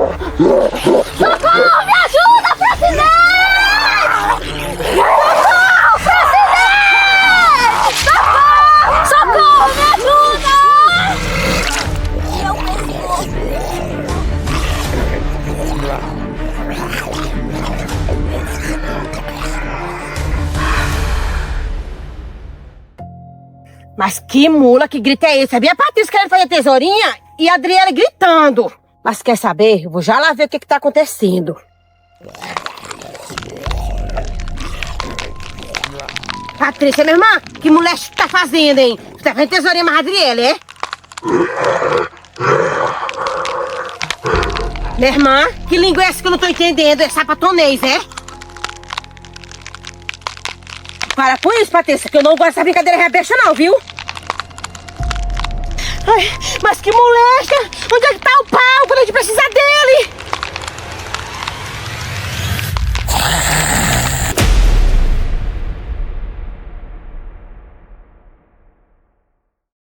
Socorro, me ajuda, presidente! Socorro, presidente! Socorro! Socorro, me ajuda! Mas que mula, que grito é esse? Sabia a Patrícia querendo fazer tesourinha e a Adriele gritando. Mas quer saber? Eu vou já lá ver o que tá acontecendo. Patrícia, minha irmã, que mulher que tá fazendo, hein? Você tá fazendo tesourinha mais a Adriele, é? Minha irmã, que língua é essa que eu não tô entendendo? É sapatonês, é? Para com isso, Patrícia, que eu não gosto dessa brincadeira rebesta não, viu? Ai, mas que moleca! Onde é que tá o pau quando a gente precisa